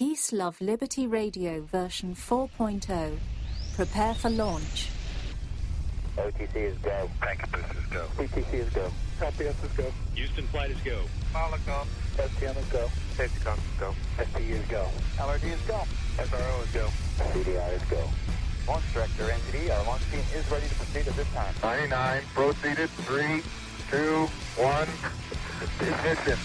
Peace, Love, Liberty Radio version 4.0. Prepare for launch. OTC is go. Packabus is go. PTC is go. LPS is go. Houston flight is go. Molotov. STM is go. Safety is go. STU is go. LRD is go. SRO is go. CDI is go. Launch Director, NTD, our launch team is ready to proceed at this time. 99, proceeded, 3, 2, 1, ignition.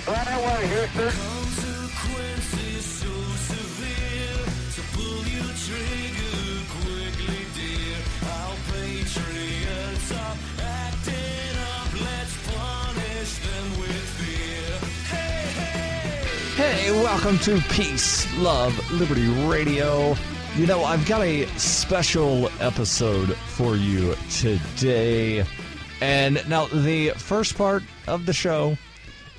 Right away, Houston. Consequences so severe, so pull your trigger quickly, dear. Our patriots are acting up, let's punish them with fear. Hey, hey! Hey, welcome to Peace, Love, Liberty Radio. You know, I've got a special episode for you today. And now the first part of the show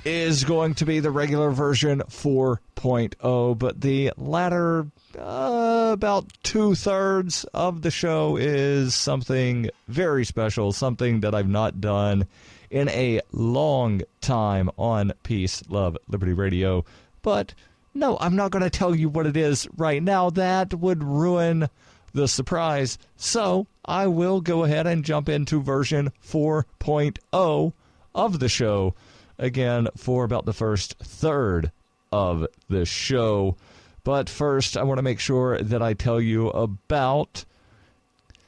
is going to be the regular version 4.0, but the latter, about 2/3 of the show is something very special, something that I've not done in a long time on Peace, Love, Liberty Radio. But no, I'm not going to tell you what it is right now. That would ruin the surprise. So I will go ahead and jump into version 4.0 of the show. Again, for about the first third of the show. But first, I want to make sure that I tell you about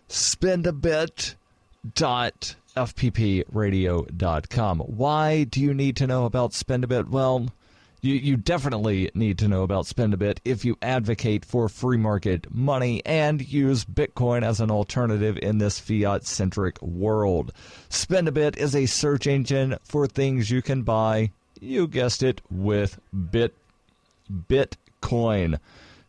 spendabit.fppradio.com. Why do you need to know about Spendabit? Well, you definitely need to know about Spendabit if you advocate for free market money and use Bitcoin as an alternative in this fiat-centric world. Spendabit is a search engine for things you can buy, you guessed it, with Bitcoin.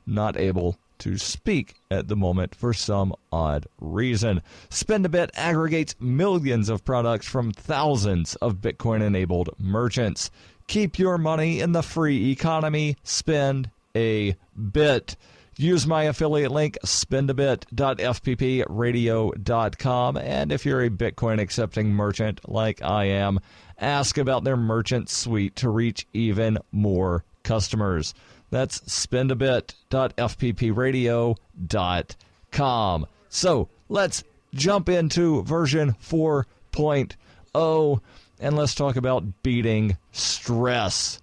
Not able to speak at the moment for some odd reason. Spendabit aggregates millions of products from thousands of Bitcoin-enabled merchants. Keep your money in the free economy. Spend a bit. Use my affiliate link, spendabit.fppradio.com. And if you're a Bitcoin-accepting merchant like I am, ask about their merchant suite to reach even more customers. That's spendabit.fppradio.com. So let's jump into version 4.0. And let's talk about beating stress.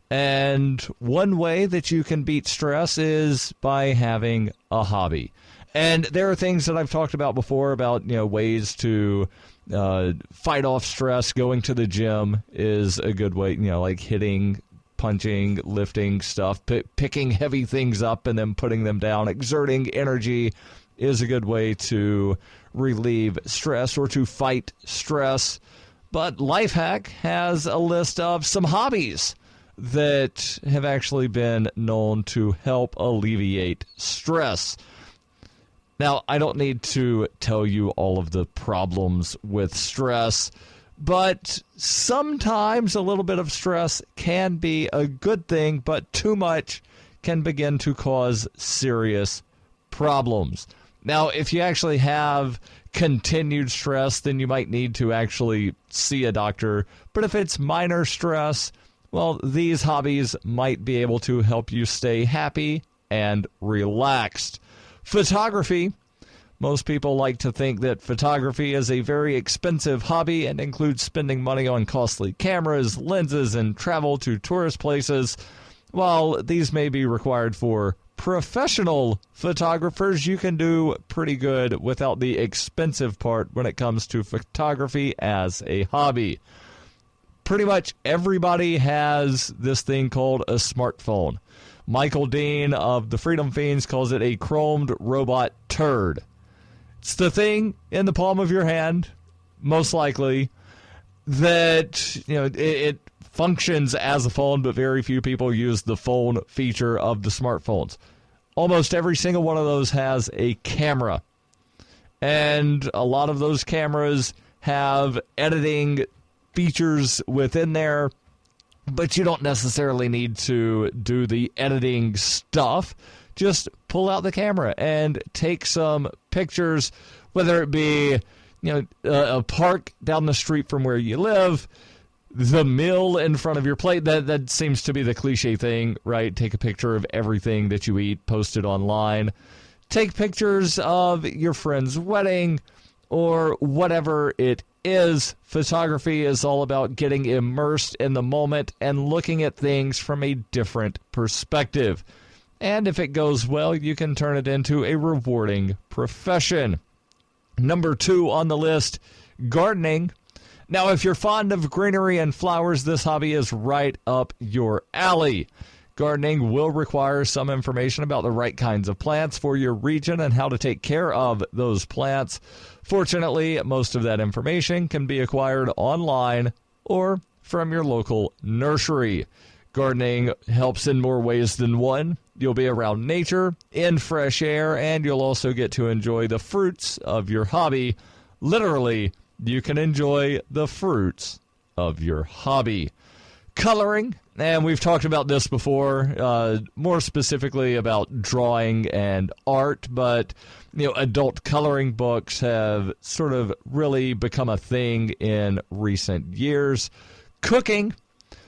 And one way that you can beat stress is by having a hobby. And there are things that I've talked about before about, ways to fight off stress. Going to the gym is a good way, like hitting, punching, lifting stuff, picking heavy things up and then putting them down. Exerting energy is a good way to relieve stress or to fight stress. But Lifehack has a list of some hobbies that have actually been known to help alleviate stress. Now, I don't need to tell you all of the problems with stress, but sometimes a little bit of stress can be a good thing, but too much can begin to cause serious problems. Now, if you actually have continued stress, then you might need to actually see a doctor. But if it's minor stress, well, these hobbies might be able to help you stay happy and relaxed. Photography. Most people like to think that photography is a very expensive hobby and includes spending money on costly cameras, lenses, and travel to tourist places. While these may be required for professional photographers, you can do pretty good without the expensive part when it comes to photography as a hobby. Pretty much everybody has this thing called a smartphone. Michael Dean of the Freedom Fiends calls it a chromed robot turd. It's the thing in the palm of your hand, most likely, that it functions as a phone, but very few people use the phone feature of the smartphones. Almost every single one of those has a camera. And a lot of those cameras have editing features within there, but you don't necessarily need to do the editing stuff. Just pull out the camera and take some pictures, whether it be a park down the street from where you live, the meal in front of your plate. That seems to be the cliche thing, right? Take a picture of everything that you eat, post it online. Take pictures of your friend's wedding or whatever it is. Photography is all about getting immersed in the moment and looking at things from a different perspective. And if it goes well, you can turn it into a rewarding profession. Number 2 on the list, gardening. Now, if you're fond of greenery and flowers, this hobby is right up your alley. Gardening will require some information about the right kinds of plants for your region and how to take care of those plants. Fortunately, most of that information can be acquired online or from your local nursery. Gardening helps in more ways than one. You'll be around nature, in fresh air, and you'll also get to enjoy the fruits of your hobby. Literally, you can enjoy the fruits of your hobby. Coloring, and we've talked about this before, more specifically about drawing and art, but adult coloring books have sort of really become a thing in recent years. Cooking,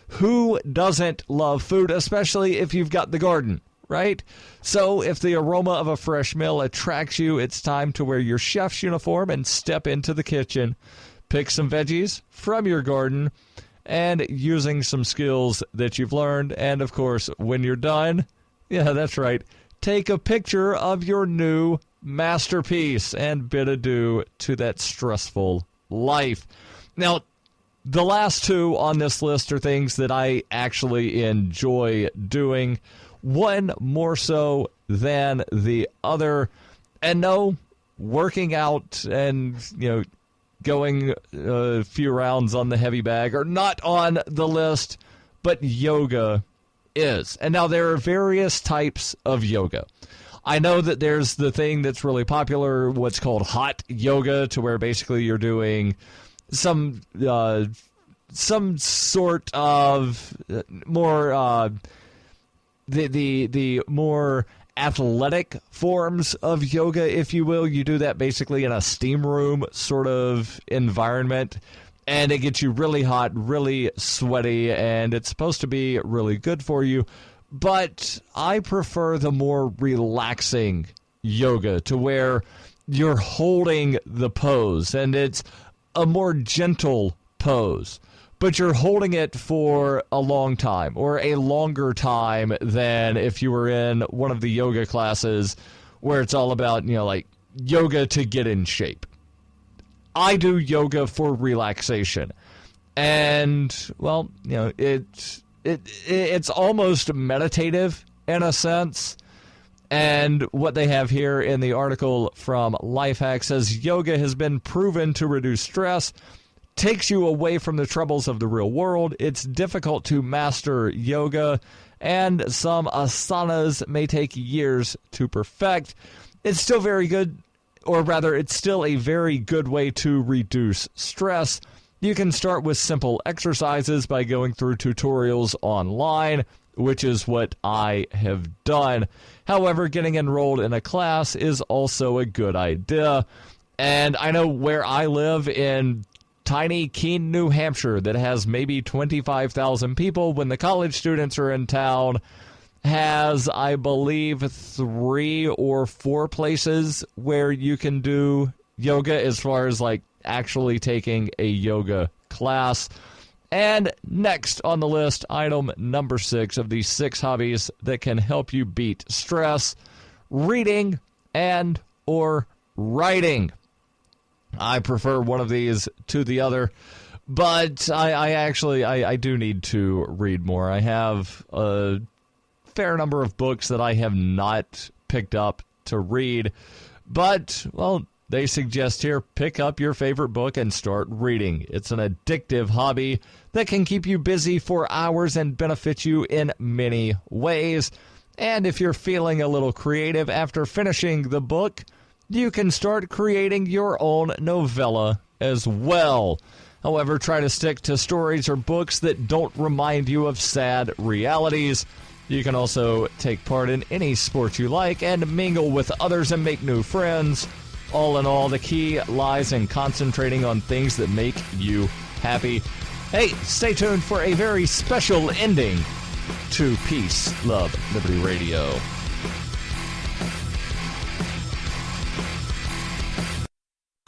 who doesn't love food, especially if you've got the garden, right? So if the aroma of a fresh meal attracts you, it's time to wear your chef's uniform and step into the kitchen. Pick some veggies from your garden and using some skills that you've learned. And, of course, when you're done, yeah, that's right, take a picture of your new masterpiece and bid adieu to that stressful life. Now, the last 2 on this list are things that I actually enjoy doing, one more so than the other. And no, working out and, going a few rounds on the heavy bag are not on the list, but yoga is. And now there are various types of yoga. I know that there's the thing that's really popular, what's called hot yoga, to where basically you're doing some sort of more the more athletic forms of yoga, if you will. You do that basically in a steam room sort of environment, and it gets you really hot, really sweaty, and it's supposed to be really good for you. But I prefer the more relaxing yoga, to where you're holding the pose, and it's a more gentle pose, but you're holding it for a long time, or a longer time than if you were in one of the yoga classes where it's all about, like yoga to get in shape. I do yoga for relaxation. And, well, it's almost meditative in a sense. And what they have here in the article from Lifehack says yoga has been proven to reduce stress, takes you away from the troubles of the real world. It's difficult to master yoga, and some asanas may take years to perfect. It's still very good, or rather, it's still a very good way to reduce stress. You can start with simple exercises by going through tutorials online, which is what I have done. However, getting enrolled in a class is also a good idea. And I know where I live in tiny Keene, New Hampshire, that has maybe 25,000 people when the college students are in town, has, I believe, 3 or 4 places where you can do yoga as far as like actually taking a yoga class. And next on the list, item number 6 of the 6 hobbies that can help you beat stress: reading and or writing. I prefer one of these to the other, but I do need to read more. I have a fair number of books that I have not picked up to read, but, well, they suggest here, pick up your favorite book and start reading. It's an addictive hobby that can keep you busy for hours and benefit you in many ways. And if you're feeling a little creative after finishing the book, you can start creating your own novella as well. However, try to stick to stories or books that don't remind you of sad realities. You can also take part in any sport you like and mingle with others and make new friends. All in all, the key lies in concentrating on things that make you happy. Hey, stay tuned for a very special ending to Peace, Love, Liberty Radio.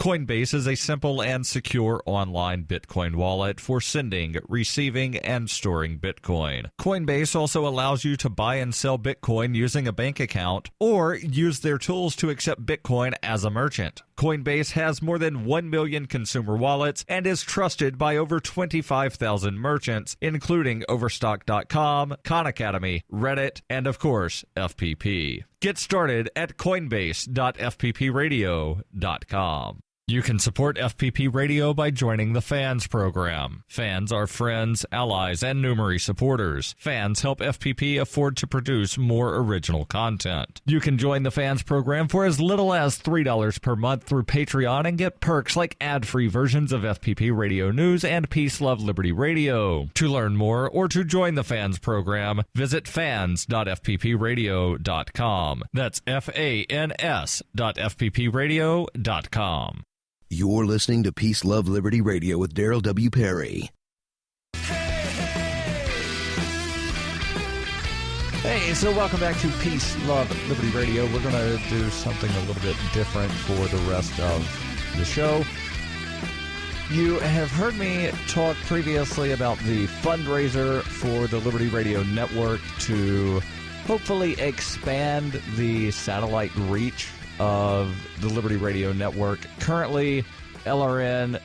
Coinbase is a simple and secure online Bitcoin wallet for sending, receiving, and storing Bitcoin. Coinbase also allows you to buy and sell Bitcoin using a bank account or use their tools to accept Bitcoin as a merchant. Coinbase has more than 1 million consumer wallets and is trusted by over 25,000 merchants, including Overstock.com, Khan Academy, Reddit, and of course, FPP. Get started at coinbase.fppradio.com. You can support FPP Radio by joining the Fans program. Fans are friends, allies, and Numery supporters. Fans help FPP afford to produce more original content. You can join the Fans program for as little as $3 per month through Patreon and get perks like ad-free versions of FPP Radio News and Peace, Love, Liberty Radio. To learn more or to join the Fans program, visit fans.fppradio.com. That's fans.fppradio.com. You're listening to Peace, Love, Liberty Radio with Darryl W. Perry. Hey, so welcome back to Peace, Love, Liberty Radio. We're going to do something a little bit different for the rest of the show. You have heard me talk previously about the fundraiser for the Liberty Radio Network to hopefully expand the satellite reach of the Liberty Radio Network. Currently, LRN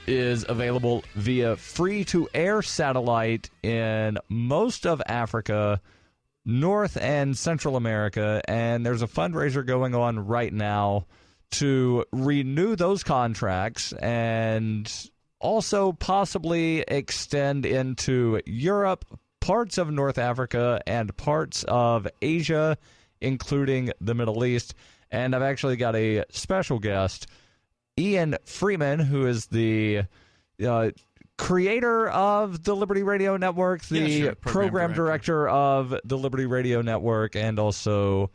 is available via free-to-air satellite in most of Africa, North and Central America, and there's a fundraiser going on right now to renew those contracts and also possibly extend into Europe, parts of North Africa, and parts of Asia, including the Middle East. And I've actually got a special guest, Ian Freeman, who is the creator of the Liberty Radio Network, the program director of the Liberty Radio Network, and also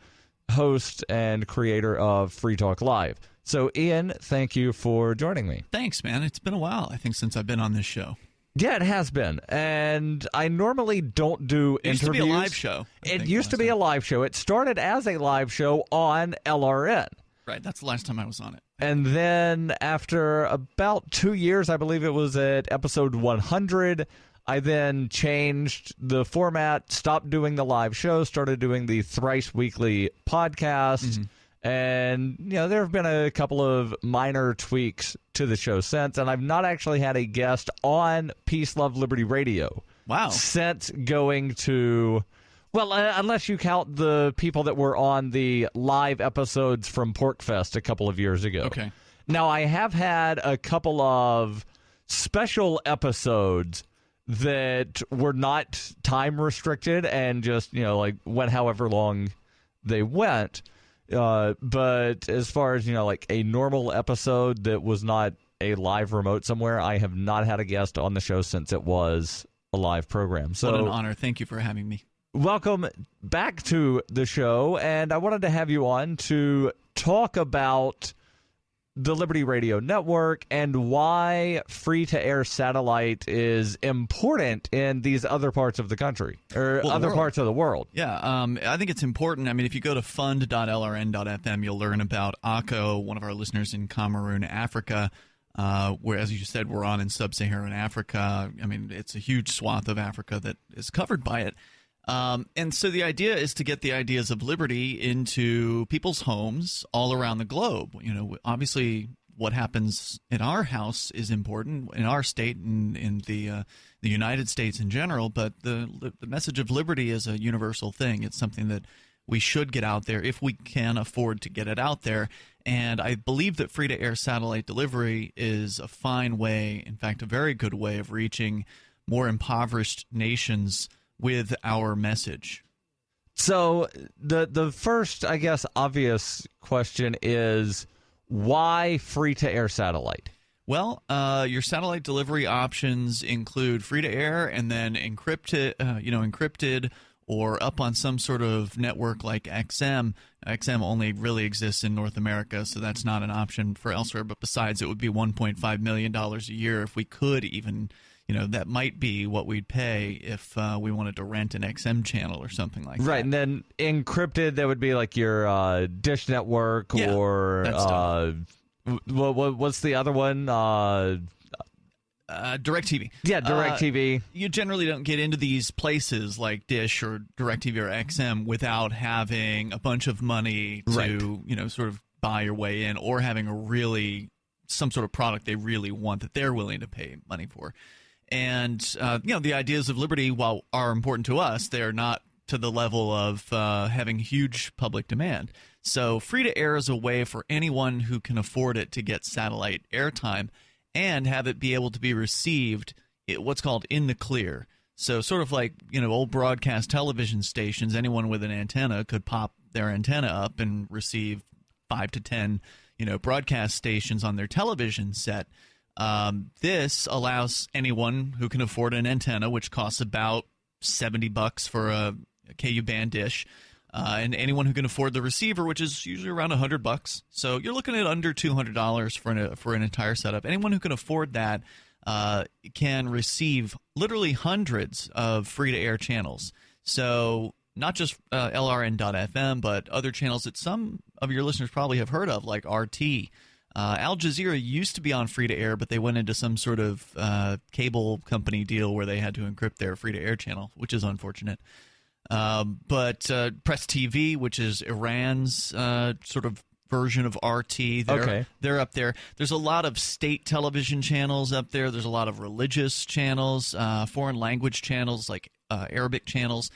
host and creator of Free Talk Live. So, Ian, thank you for joining me. Thanks, man. It's been a while, I think, since I've been on this show. Yeah, it has been. And I normally don't do interviews. It used to be a live show. It used to be a live show. It started as a live show on LRN. Right, that's the last time I was on it. And then after about 2 years, I believe it was at episode 100, I then changed the format, stopped doing the live show, started doing the thrice weekly podcast. Mm-hmm. And, you know, there have been a couple of minor tweaks to the show since, and I've not actually had a guest on Peace, Love, Liberty Radio. Wow. Since going to, well, unless you count the people that were on the live episodes from PorkFest a couple of years ago. Okay. Now, I have had a couple of special episodes that were not time restricted and just, you know, like went however long they went. But as far as, you know, like a normal episode that was not a live remote somewhere, I have not had a guest on the show since it was a live program. So, what an honor. Thank you for having me. Welcome back to the show. And I wanted to have you on to talk about the Liberty Radio Network and why free-to-air satellite is important in these other parts of the country or other parts of the world. Yeah, I think it's important. I mean, if you go to fund.lrn.fm, you'll learn about Akko, one of our listeners in Cameroon, Africa, where, as you said, we're on in sub-Saharan Africa. I mean, it's a huge swath of Africa that is covered by it. And so the idea is to get the ideas of liberty into people's homes all around the globe. You know, obviously what happens in our house is important, in our state and in the United States in general, but the message of liberty is a universal thing. It's something that we should get out there if we can afford to get it out there. And I believe that free-to-air satellite delivery is a fine way, in fact, a very good way of reaching more impoverished nations with our message. So the first, I guess, obvious question is, why free-to-air satellite? Well, your satellite delivery options include free-to-air and then encrypted or up on some sort of network like XM. XM only really exists in North America, so that's not an option for elsewhere. But besides, it would be $1.5 million a year if we could even that might be what we'd pay if we wanted to rent an XM channel or something like that. Right, and then encrypted, that would be like your Dish Network or that stuff. What's the other one? DirecTV. Yeah, DirecTV. You generally don't get into these places like Dish or DirecTV or XM without having a bunch of money to, sort of buy your way in, or having some sort of product they really want that they're willing to pay money for. And, the ideas of liberty, while are important to us, they're not to the level of having huge public demand. So free-to-air is a way for anyone who can afford it to get satellite airtime and have it be able to be received what's called in the clear. So sort of like, old broadcast television stations, anyone with an antenna could pop their antenna up and receive 5 to 10, broadcast stations on their television set. This allows anyone who can afford an antenna, which costs about $70 for a KU band dish, and anyone who can afford the receiver, which is usually around $100. So you're looking at under $200 for an entire setup. Anyone who can afford that can receive literally hundreds of free-to-air channels. So not just LRN.FM, but other channels that some of your listeners probably have heard of, like RT. Al Jazeera used to be on free-to-air, but they went into some sort of cable company deal where they had to encrypt their free-to-air channel, which is unfortunate. But Press TV, which is Iran's sort of version of RT, they're up there. There's a lot of state television channels up there. There's a lot of religious channels, foreign language channels like Arabic channels.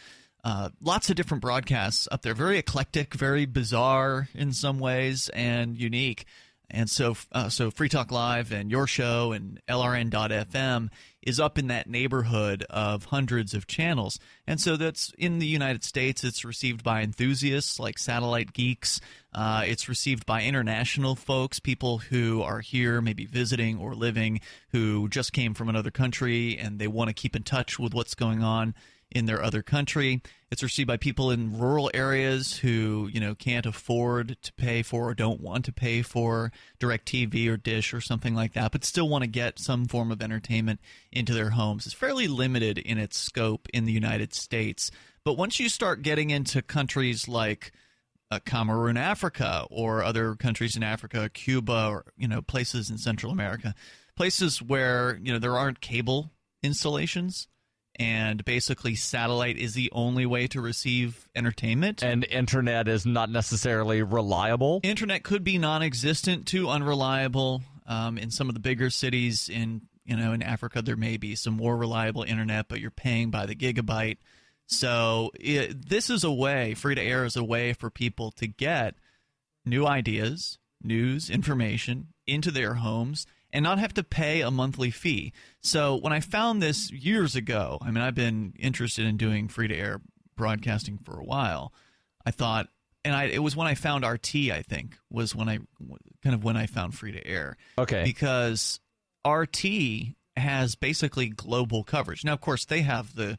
Lots of different broadcasts up there. Very eclectic, very bizarre in some ways, and unique. And so Free Talk Live and your show and LRN.FM is up in that neighborhood of hundreds of channels. And so that's in the United States. It's received by enthusiasts like satellite geeks. It's received by international folks, people who are here maybe visiting or living, who just came from another country and they want to keep in touch with what's going on in their other country. It's received by people in rural areas who, can't afford to pay for or don't want to pay for DirecTV or Dish or something like that, but still want to get some form of entertainment into their homes. It's fairly limited in its scope in the United States. But once you start getting into countries like Cameroon, Africa, or other countries in Africa, Cuba, or, places in Central America, places where, there aren't cable installations, and basically satellite is the only way to receive entertainment. And internet is not necessarily reliable. Internet could be non-existent to unreliable. In some of the bigger cities in Africa, there may be some more reliable internet, but you're paying by the gigabyte. So this is a way, free-to-air is a way for people to get new ideas, news, information into their homes and not have to pay a monthly fee. So when I found this years ago, I've been interested in doing free-to-air broadcasting for a while. I thought, it was when I found RT, I think, was when I found free-to-air. Okay. Because RT has basically global coverage. Now, of course, they have the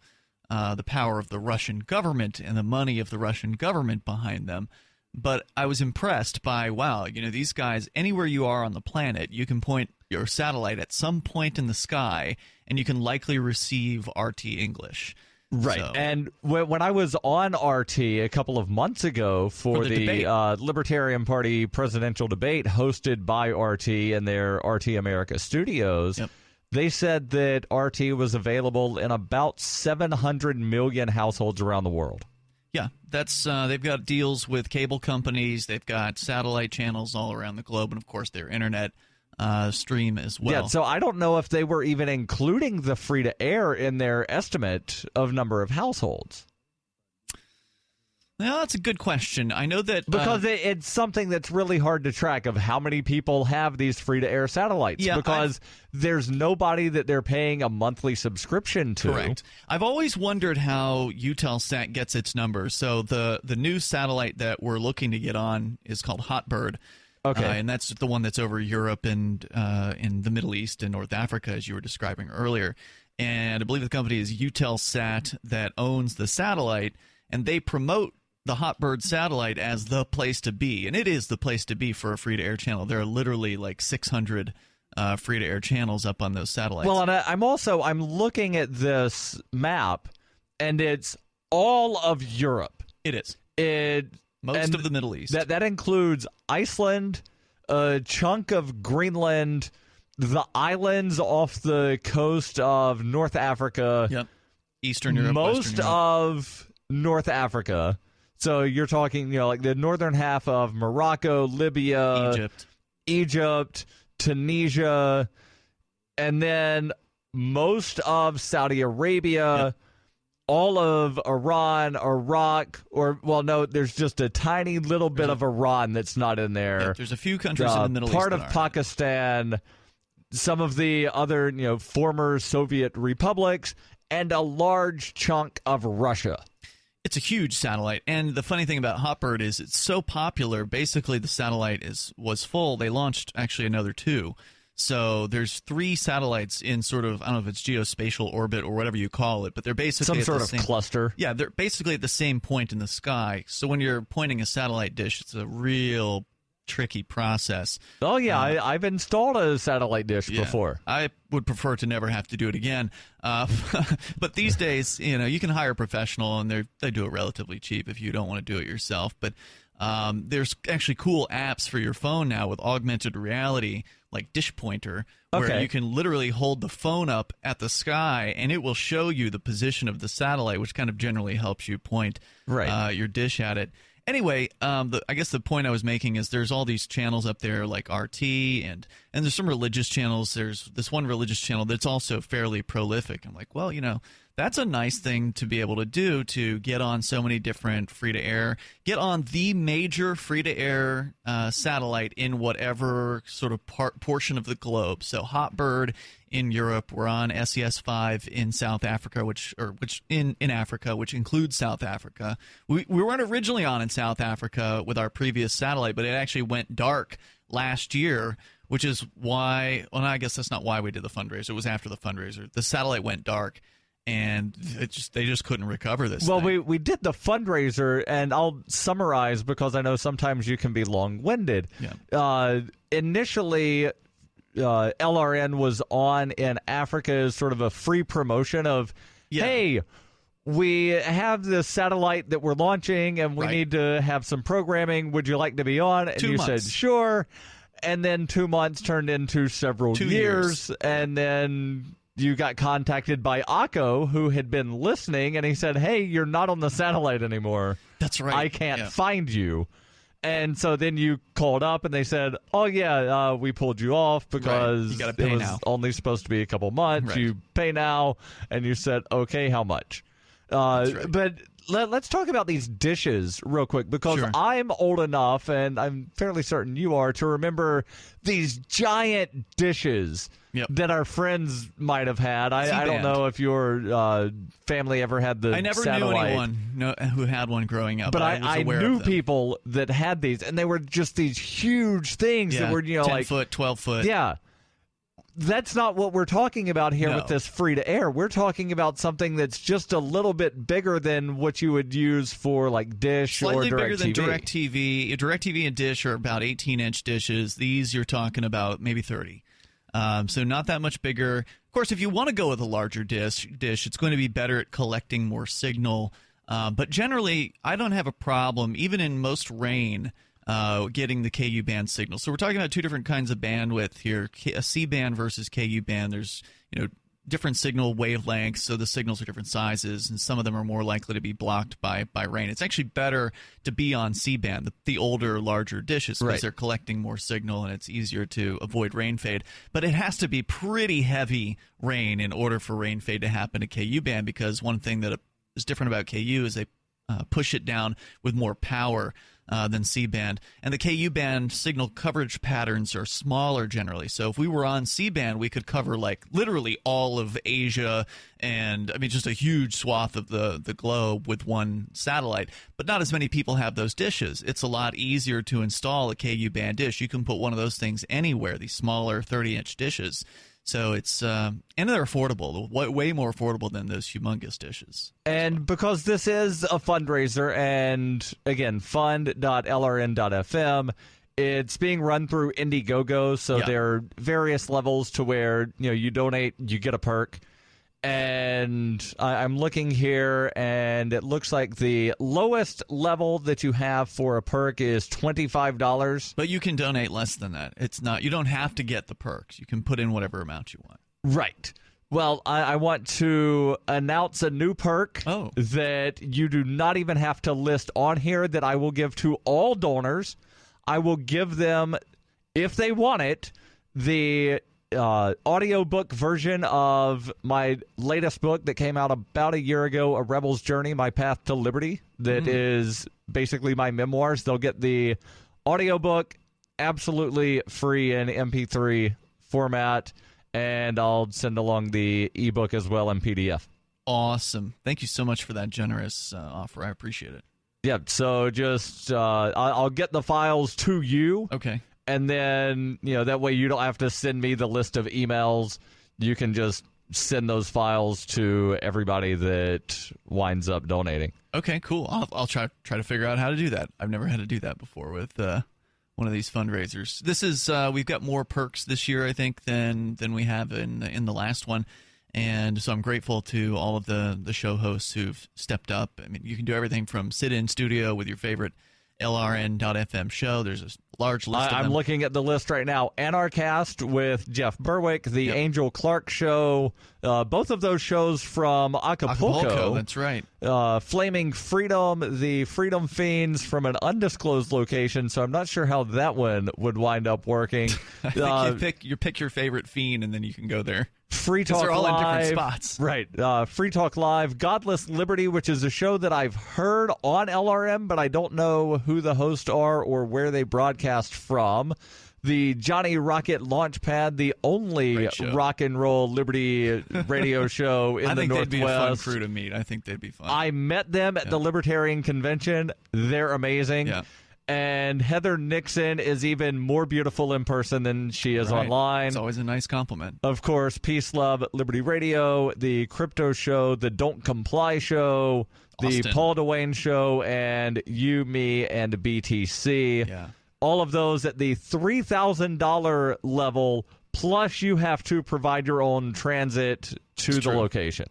power of the Russian government and the money of the Russian government behind them. But I was impressed by, wow, these guys, anywhere you are on the planet, you can point your satellite at some point in the sky, and you can likely receive RT English. Right. So, and when I was on RT a couple of months ago for the Libertarian Party presidential debate hosted by RT in their RT America studios, they said that RT was available in about 700 million households around the world. Yeah, that's they've got deals with cable companies. They've got satellite channels all around the globe, and of course their internet stream as well. Yeah, so I don't know if they were even including the free-to-air in their estimate of number of households. Well, that's a good question. I know that because it's something that's really hard to track of how many people have these free-to-air satellites. Yeah, because there's nobody that they're paying a monthly subscription to. Correct. I've always wondered how Eutelsat gets its numbers. So the new satellite that we're looking to get on is called Hotbird. Okay. And that's the one that's over Europe and in the Middle East and North Africa, as you were describing earlier. And I believe the company is Eutelsat that owns the satellite, and they promote the Hotbird satellite as the place to be. And it is the place to be for a free-to-air channel. There are literally like 600 free-to-air channels up on those satellites. Well, and I'm looking at this map, and it's all of Europe. It is. Most of the Middle East. That includes Iceland, a chunk of Greenland, the islands off the coast of North Africa. Yep. Eastern Europe. Most of North Africa. So you're talking, like the northern half of Morocco, Libya, Egypt, Tunisia, and then most of Saudi Arabia, all of Iran, Iraq, there's just a tiny little bit of Iran that's not in there. Yeah, there's a few countries in the Middle East. Part of Pakistan, some of the other, former Soviet republics, and a large chunk of Russia. It's a huge satellite, and the funny thing about Hotbird is it's so popular. Basically, the satellite was full. They launched actually another 2. So there's 3 satellites in sort of, I don't know if it's geospatial orbit or whatever you call it, but they're basically some sort of cluster. Yeah, they're basically at the same point in the sky. So when you're pointing a satellite dish, it's a real tricky process. Oh, yeah, I've installed a satellite dish before. I would prefer to never have to do it again. But these days, you can hire a professional, and they do it relatively cheap if you don't want to do it yourself. But there's actually cool apps for your phone now with augmented reality, like Dish Pointer, where you can literally hold the phone up at the sky, and it will show you the position of the satellite, which kind of generally helps you point your dish at it. Anyway, I guess the point I was making is there's all these channels up there like RT, and there's some religious channels. There's this one religious channel that's also fairly prolific. I'm like, well, that's a nice thing to be able to do, to get on so many different free-to-air, get on the major free-to-air satellite in whatever sort of portion of the globe. So Hotbird in Europe, we're on SES-5 in South Africa, which in Africa, which includes South Africa. We weren't originally on in South Africa with our previous satellite, but it actually went dark last year, which is why, well, I guess that's not why we did the fundraiser. It was after the fundraiser. The satellite went dark, and they just couldn't recover this thing. Well, we did the fundraiser, and I'll summarize because I know sometimes you can be long-winded. Yeah. Initially, LRN was on in Africa as sort of a free promotion of, hey, we have this satellite that we're launching, and we need to have some programming. Would you like to be on? And you said, sure. And then 2 months turned into several years, and then you got contacted by Akko, who had been listening, and he said, hey, you're not on the satellite anymore. That's right. I can't find you. And so then you called up, and they said, oh, yeah, we pulled you off because you gotta pay it was now. only supposed to be a couple months. Right. You pay now, and you said, okay, how much? Right. But let's talk about these dishes real quick, because I'm old enough, and I'm fairly certain you are, to remember these giant dishes that our friends might have had. I don't know if your family ever had the I never satellite. knew anyone who had one growing up. But I was aware knew of them. people that had these, and they were just these huge things that were, 10 foot, 12 foot. Yeah. That's not what we're talking about here with this free-to-air. We're talking about something that's just a little bit bigger than what you would use for, like, Dish Slightly or bigger than DirecTV. DirecTV and Dish are about 18-inch dishes. These you're talking about maybe 30. So not that much bigger. Of course, if you want to go with a larger dish, it's going to be better at collecting more signal. But generally, I don't have a problem, even in most rain, getting the KU band signal. So we're talking about 2 different kinds of bandwidth here, a C band versus KU band. There's different signal wavelengths, so the signals are different sizes, and some of them are more likely to be blocked by rain. It's actually better to be on C band, the older, larger dishes, because they're collecting more signal and it's easier to avoid rain fade. But it has to be pretty heavy rain in order for rain fade to happen to KU band, because one thing that is different about KU is they push it down with more power than C-band. And the KU-band signal coverage patterns are smaller generally. So if we were on C-band, we could cover like literally all of Asia and, I mean, just a huge swath of the globe with one satellite. But not as many people have those dishes. It's a lot easier to install a KU-band dish. You can put one of those things anywhere, these smaller 30-inch dishes. So it's and they're affordable, way more affordable than those humongous dishes. And because this is a fundraiser, and again, fund.lrn.fm, It's being run through Indiegogo, so there are various levels to where you donate, you get a perk. And I'm looking here, and it looks like the lowest level that you have for a perk is $25. But you can donate less than that. It's not. You don't have to get the perks. You can put in whatever amount you want. Right. Well, I want to announce a new perk that you do not even have to list on here that I will give to all donors. I will give them, if they want it, the audiobook version of my latest book that came out about a year ago, A Rebel's Journey, My Path to Liberty, that is basically my memoirs. They'll get the audiobook absolutely free in MP3 format, and I'll send along the ebook as well in PDF. Awesome. Thank you so much for that generous offer. I appreciate it. Yeah, so just I'll get the files to you. Okay. And then, that way you don't have to send me the list of emails. You can just send those files to everybody that winds up donating. Okay, cool. I'll try to figure out how to do that. I've never had to do that before with one of these fundraisers. This is we've got more perks this year, I think, than we have in the last one. And so I'm grateful to all of the show hosts who've stepped up. I mean, you can do everything from sit in studio with your favorite LRN.FM show. There's a large list of them. I'm looking at the list right now. Anarcast with Jeff Berwick, the Angel Clark Show, both of those shows from Acapulco. That's right. Flaming Freedom, the Freedom Fiends from an undisclosed location, so I'm not sure how that one would wind up working. I think you pick your favorite fiend, and then you can go there. Free Talk Live. They're all Live, in different spots. Right. Free Talk Live, Godless Liberty, which is a show that I've heard on LRM, but I don't know who the hosts are or where they broadcast from. The Johnny Rocket Launchpad, the only rock and roll Liberty radio show in the Northwest. I think they'd be a fun crew to meet. I think they'd be fun. I met them at the Libertarian Convention. They're amazing. Yeah. And Heather Nixon is even more beautiful in person than she is online. It's always a nice compliment. Of course, Peace, Love, Liberty Radio, the Crypto Show, the Don't Comply Show, the Paul DeWayne Show, and You, Me, and BTC. Yeah. All of those at the $3,000 level, plus you have to provide your own transit to the location.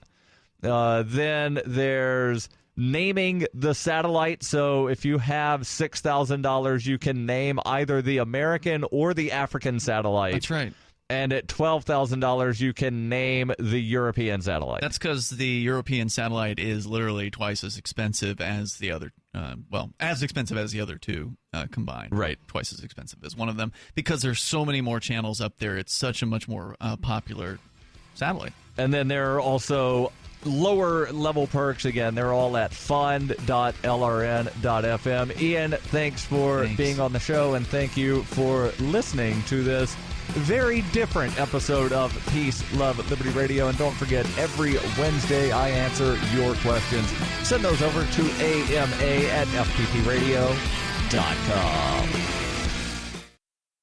Then there's naming the satellite. So if you have $6,000, you can name either the American or the African satellite. That's right. And at $12,000, you can name the European satellite. That's because the European satellite is literally twice as expensive as the other, as expensive as the other two combined. Right. Twice as expensive as one of them. Because there's so many more channels up there, it's such a much more popular satellite. And then there are also lower level perks. Again, they're all at fund.lrn.fm. Ian, thanks for being on the show, and thank you for listening to this very different episode of Peace, Love, Liberty Radio. And don't forget, every Wednesday I answer your questions. Send those over to ama@fppradio.com.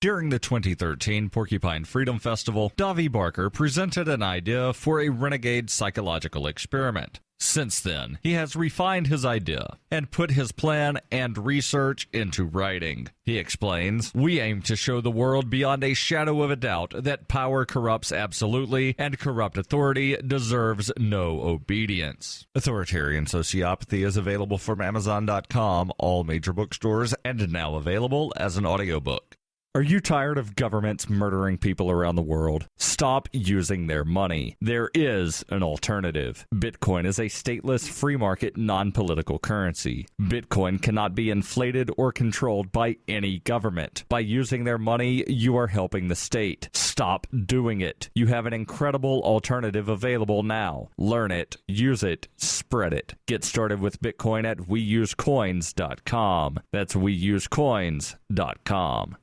During the 2013 Porcupine Freedom Festival, Davi Barker presented an idea for a renegade psychological experiment. Since then, he has refined his idea and put his plan and research into writing. He explains, "We aim to show the world beyond a shadow of a doubt that power corrupts absolutely and corrupt authority deserves no obedience." Authoritarian Sociopathy is available from Amazon.com, all major bookstores, and now available as an audiobook. Are you tired of governments murdering people around the world? Stop using their money. There is an alternative. Bitcoin is a stateless, free market, non-political currency. Bitcoin cannot be inflated or controlled by any government. By using their money, you are helping the state. Stop doing it. You have an incredible alternative available now. Learn it, use it, spread it. Get started with Bitcoin at weusecoins.com. That's weusecoins.com.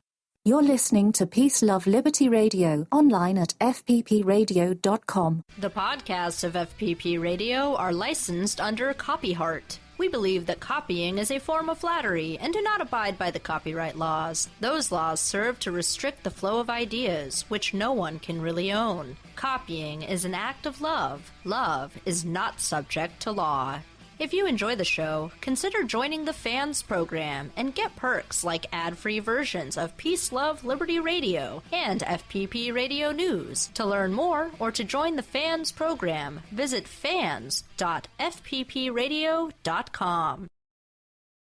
You're listening to Peace, Love, Liberty Radio, online at fppradio.com. The podcasts of FPP Radio are licensed under Copyheart. We believe that copying is a form of flattery and do not abide by the copyright laws. Those laws serve to restrict the flow of ideas, which no one can really own. Copying is an act of love. Love is not subject to law. If you enjoy the show, consider joining the Fans program and get perks like ad-free versions of Peace, Love, Liberty Radio and FPP Radio News. To learn more or to join the Fans program, visit fans.fppradio.com.